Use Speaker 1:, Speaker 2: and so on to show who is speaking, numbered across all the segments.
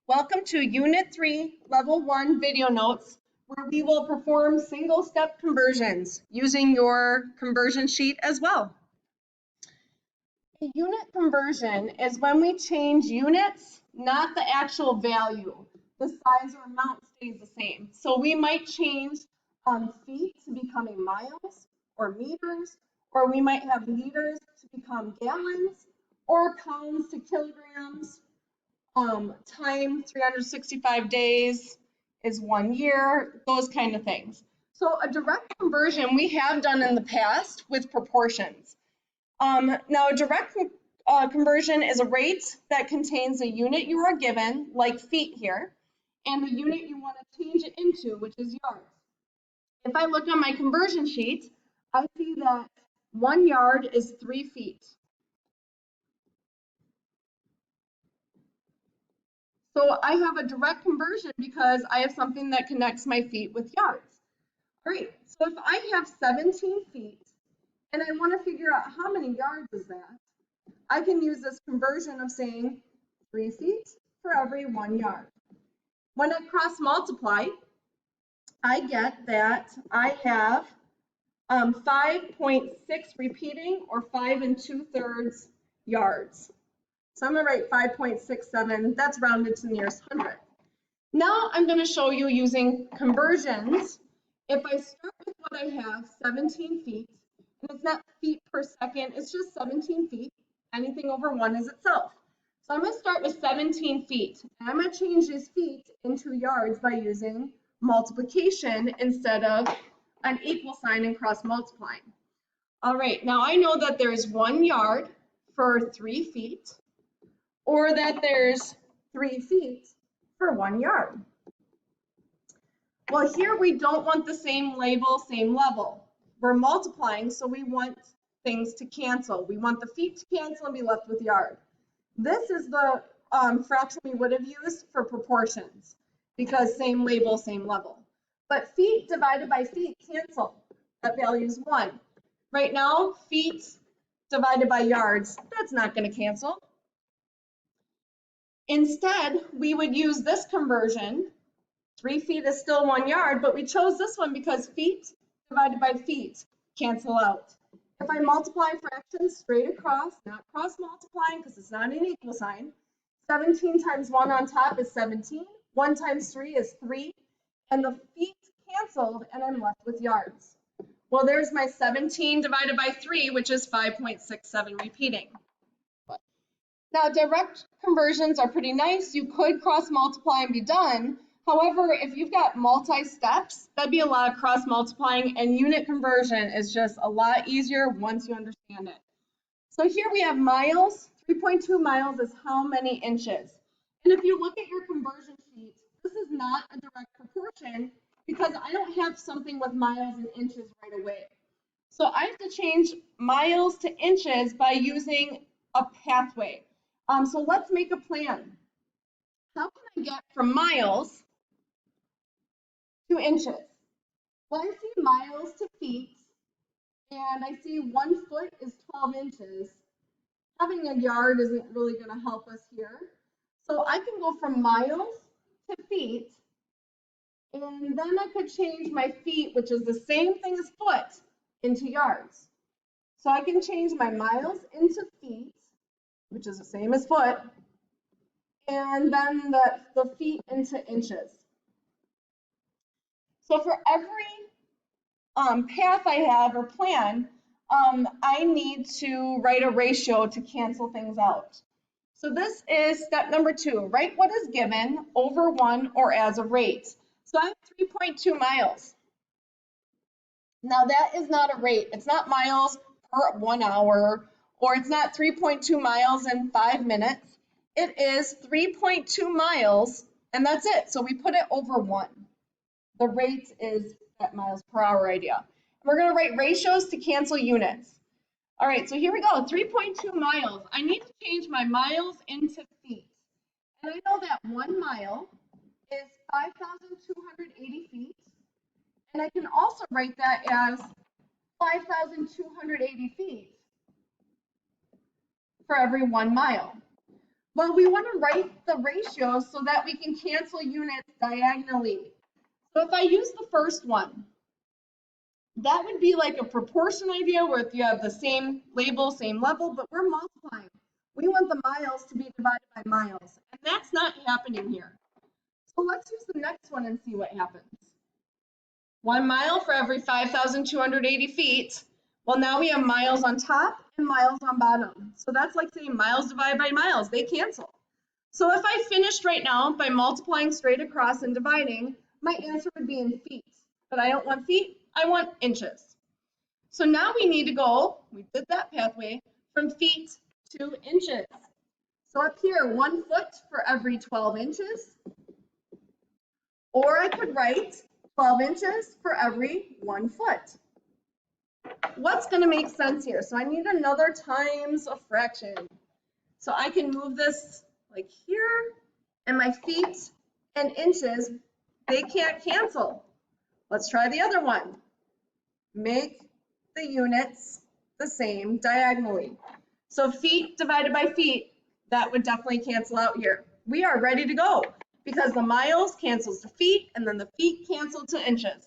Speaker 1: Welcome to Unit 3, Level 1 video notes, where we will perform single-step conversions using your conversion sheet as well. A unit conversion is when we change units, not the actual value. The size or amount stays the same. So we might change feet to becoming miles or meters, or we might have liters to become gallons, or pounds to kilograms. Time 365 days is 1 year, those kind of things. So a direct conversion we have done in the past with proportions. Now a direct conversion is a rate that contains a unit you are given, like feet here, and the unit you want to change it into, which is yards. If I look on my conversion sheet, I see that 1 yard is 3 feet. So I have a direct conversion because I have something that connects my feet with yards. All right, so if I have 17 feet and I want to figure out how many yards is that, I can use this conversion of saying 3 feet for every 1 yard. When I cross multiply, I get that I have 5.6 repeating, or 5 2/3 yards. So I'm going to write 5.67, that's rounded to the nearest hundredth. Now I'm going to show you using conversions. If I start with what I have, 17 feet, and it's not feet per second, it's just 17 feet. Anything over 1 is itself. So I'm going to start with 17 feet, and I'm going to change these feet into yards by using multiplication instead of an equal sign and cross multiplying. All right, now I know that there's 1 yard for 3 feet, or that there's 3 feet for 1 yard. Well, here we don't want the same label, same level. We're multiplying, so we want things to cancel. We want the feet to cancel and be left with yard. This is the fraction we would have used for proportions, because same label, same level. But feet divided by feet cancel. That value is 1. Right now, feet divided by yards, that's not going to cancel. Instead, we would use this conversion. 3 feet is still 1 yard, but we chose this one because feet divided by feet cancel out. If I multiply fractions straight across, not cross multiplying because it's not an equal sign, 17 times 1 on top is 17, 1 times 3 is 3, and the feet canceled, and I'm left with yards. Well, there's my 17 divided by 3, which is 5.67 repeating. Now, direct conversions are pretty nice. You could cross multiply and be done. However, if you've got multi-steps, that'd be a lot of cross multiplying, and unit conversion is just a lot easier once you understand it. So here we have miles. 3.2 miles is how many inches? And if you look at your conversion sheet, this is not a direct proportion because I don't have something with miles and inches right away. So I have to change miles to inches by using a pathway. So let's make a plan. How can I get from miles to inches? Well, I see miles to feet, and I see 1 foot is 12 inches. Having a yard isn't really going to help us here. So I can go from miles to feet, and then I could change my feet, which is the same thing as foot, into yards. So I can change my miles into feet, which is the same as foot, and then the feet into inches. So for every path I have or plan, I need to write a ratio to cancel things out. So this is step number 2. Write what is given over 1 or as a rate. So I have 3.2 miles. Now that is not a rate. It's not miles per 1 hour, or it's not 3.2 miles in 5 minutes. It is 3.2 miles, and that's it. So we put it over 1. The rate is that miles per hour idea. We're going to write ratios to cancel units. All right, so here we go. 3.2 miles. I need to change my miles into feet. And I know that 1 mile is 5,280 feet. And I can also write that as 5,280 feet for every 1 mile. Well, we want to write the ratio so that we can cancel units diagonally. So if I use the first one, that would be like a proportion idea where if you have the same label, same level, but we're multiplying. We want the miles to be divided by miles, and that's not happening here. So let's use the next one and see what happens. 1 mile for every 5,280 feet. Well, now we have miles on top and miles on bottom. So that's like saying miles divided by miles. They cancel. So if I finished right now by multiplying straight across and dividing, my answer would be in feet. But I don't want feet, I want inches. So now we need to go, we did that pathway, from feet to inches. So up here, 1 foot for every 12 inches. Or I could write 12 inches for every 1 foot. What's going to make sense here? So I need another times a fraction. So I can move this like here, and my feet and inches, they can't cancel. Let's try the other one. Make the units the same diagonally. So feet divided by feet, that would definitely cancel out here. We are ready to go because the miles cancels to feet, and then the feet cancel to inches.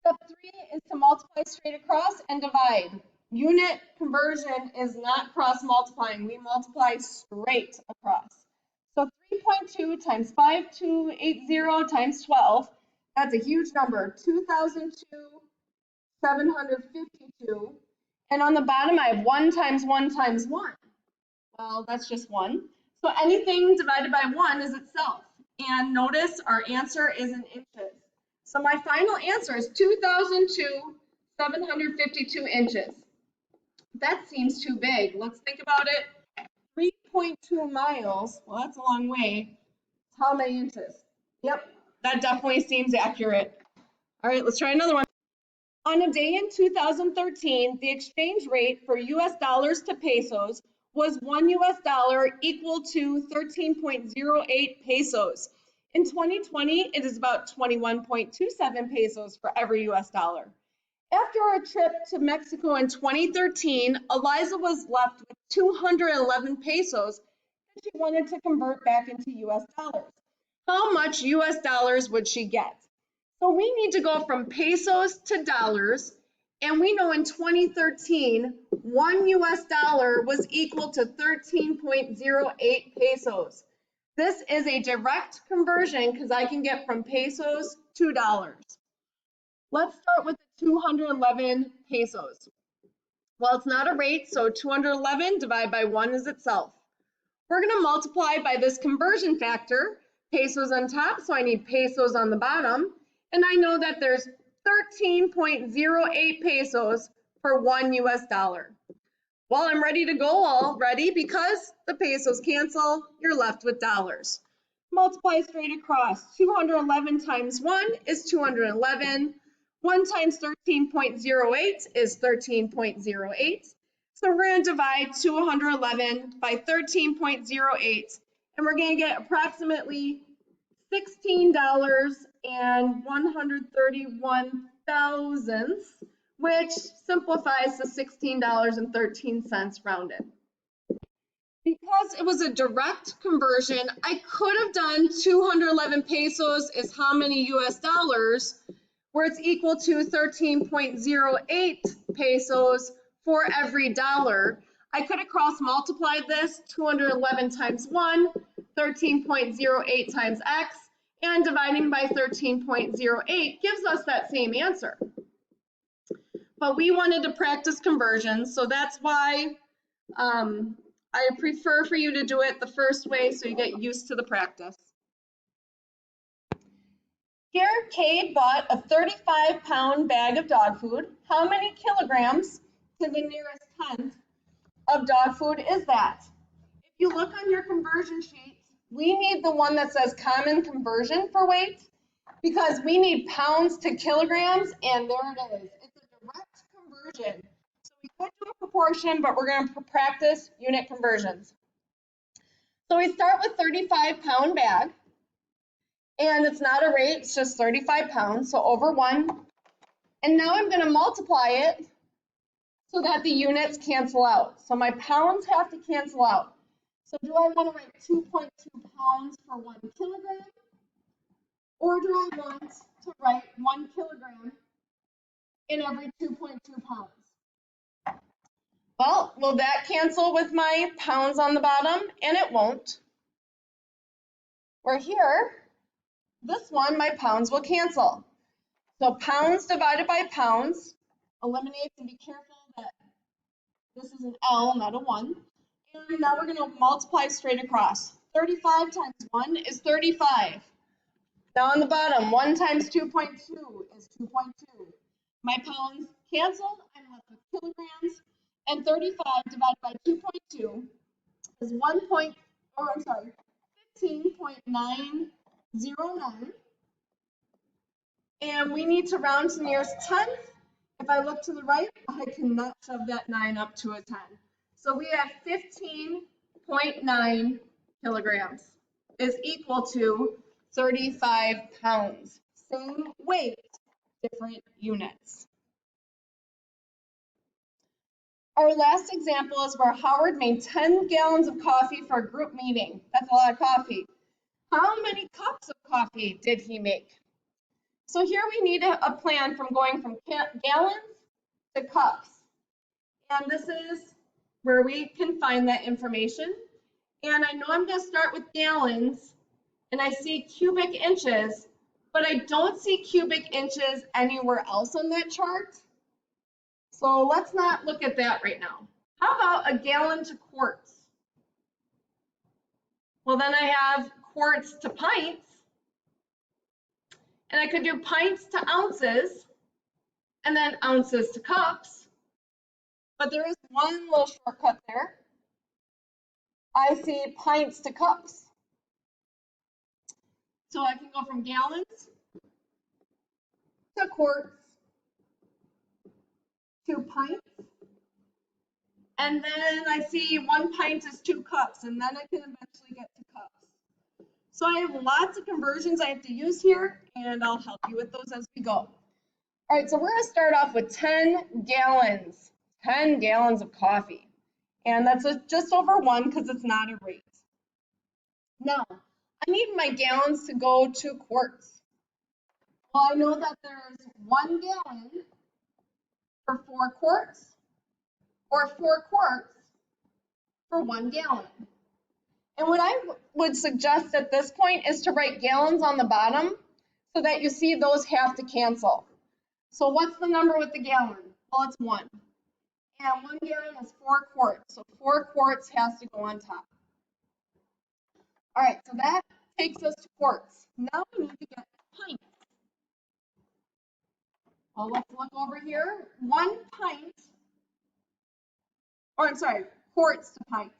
Speaker 1: Step 3 is to multiply straight across and divide. Unit conversion is not cross multiplying. We multiply straight across. So 3.2 times 5280 times 12, that's a huge number, 2,752. And on the bottom, I have 1 times 1 times 1. Well, that's just 1. So anything divided by 1 is itself. And notice our answer is in inches. So my final answer is 2,752 inches. That seems too big. Let's think about it. 3.2 miles, well, that's a long way. How many inches? Yep, that definitely seems accurate. All right, let's try another one. On a day in 2013, the exchange rate for US dollars to pesos was 1 US dollar equal to 13.08 pesos. In 2020, it is about 21.27 pesos for every US dollar. After our trip to Mexico in 2013, Eliza was left with 211 pesos that she wanted to convert back into US dollars. How much US dollars would she get? So we need to go from pesos to dollars, and we know in 2013, 1 US dollar was equal to 13.08 pesos. This is a direct conversion because I can get from pesos to dollars. Let's start with the 211 pesos. Well, it's not a rate, so 211 divided by 1 is itself. We're going to multiply by this conversion factor, pesos on top, so I need pesos on the bottom. And I know that there's 13.08 pesos for 1 US dollar. Well, I'm ready to go already because the pesos cancel, you're left with dollars. Multiply straight across. 211 times 1 is 211. 1 times 13.08 is 13.08. So we're going to divide 211 by 13.08, and we're going to get approximately $16.131, which simplifies to $16.13 rounded. Because it was a direct conversion, I could have done 211 pesos is how many US dollars, where it's equal to 13.08 pesos for every dollar. I could have cross multiplied this, 211 times 1, 13.08 times x, and dividing by 13.08 gives us that same answer. But we wanted to practice conversions, so that's why I prefer for you to do it the first way so you get used to the practice. Here, Cade bought a 35-pound bag of dog food. How many kilograms to the nearest tenth of dog food is that? If you look on your conversion sheet, we need the one that says common conversion for weight because we need pounds to kilograms, and there it is. It's a direct conversion. So we could do a proportion, but we're going to practice unit conversions. So we start with 35-pound bag. And it's not a rate, it's just 35 pounds, so over 1. And now I'm going to multiply it so that the units cancel out. So my pounds have to cancel out. So do I want to write 2.2 pounds for 1 kilogram? Or do I want to write 1 kilogram in every 2.2 pounds? Well, will that cancel with my pounds on the bottom? And it won't. Where here, this one, my pounds will cancel. So pounds divided by pounds eliminates, and be careful that this is an L, not a 1. And now we're going to multiply straight across. 35 times 1 is 35. Now on the bottom, 1 times 2.2 is 2.2. My pounds canceled, I'm left with kilograms, and 35 divided by 2.2 is 15.909. And we need to round to the nearest tenth. If I look to the right, I cannot shove that 9 up to a 10. So we have 15.9 kilograms is equal to 35 pounds. Same weight, different units. Our last example is where Howard made 10 gallons of coffee for a group meeting. That's a lot of coffee. How many cups of coffee did he make? So here we need a plan from going from gallons to cups. And this is where we can find that information. And I know I'm going to start with gallons, and I see cubic inches, but I don't see cubic inches anywhere else on that chart. So let's not look at that right now. How about a gallon to quarts? Well, then I have quarts to pints, and I could do pints to ounces, and then ounces to cups. But there is one little shortcut there. I see pints to cups. So I can go from gallons to quarts to pints. And then I see 1 pint is 2 cups, and then I can eventually get to cups. So I have lots of conversions I have to use here, and I'll help you with those as we go. All right, so we're going to start off with 10 gallons, 10 gallons of coffee. And that's just over 1 because it's not a rate. Now, I need my gallons to go to quarts. Well, I know that there's 1 gallon for 4 quarts, or 4 quarts for 1 gallon. And what I would suggest at this point is to write gallons on the bottom so that you see those have to cancel. So what's the number with the gallon? Well, it's 1. And 1 gallon is 4 quarts, so 4 quarts has to go on top. All right, so that takes us to quarts. Now we need to get pints. Well, let's look over here. 1 pint, or I'm sorry, quarts to pints.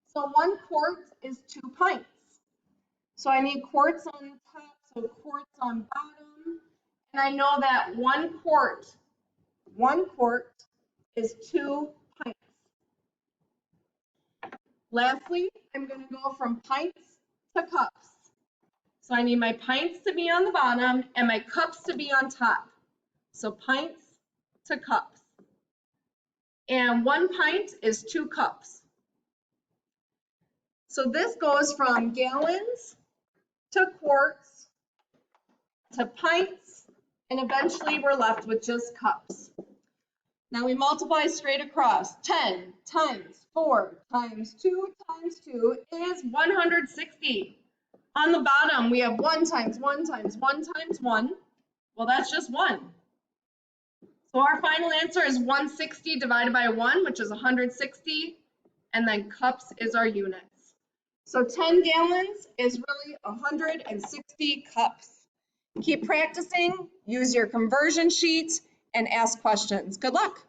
Speaker 1: So 1 quart is 2 pints. So I need quarts on the top, so quarts on bottom. And I know that 1 quart is 2 pints. Lastly, I'm going to go from pints to cups. So I need my pints to be on the bottom and my cups to be on top. So pints to cups. And 1 pint is 2 cups. So this goes from gallons to quarts to pints, and eventually we're left with just cups. Now we multiply straight across. 10 times 4 times 2 times 2 is 160. On the bottom, we have 1 times 1 times 1 times 1. Well, that's just 1. So our final answer is 160 divided by 1, which is 160, and then cups is our units. So 10 gallons is really 160 cups. Keep practicing, use your conversion sheet, and ask questions. Good luck.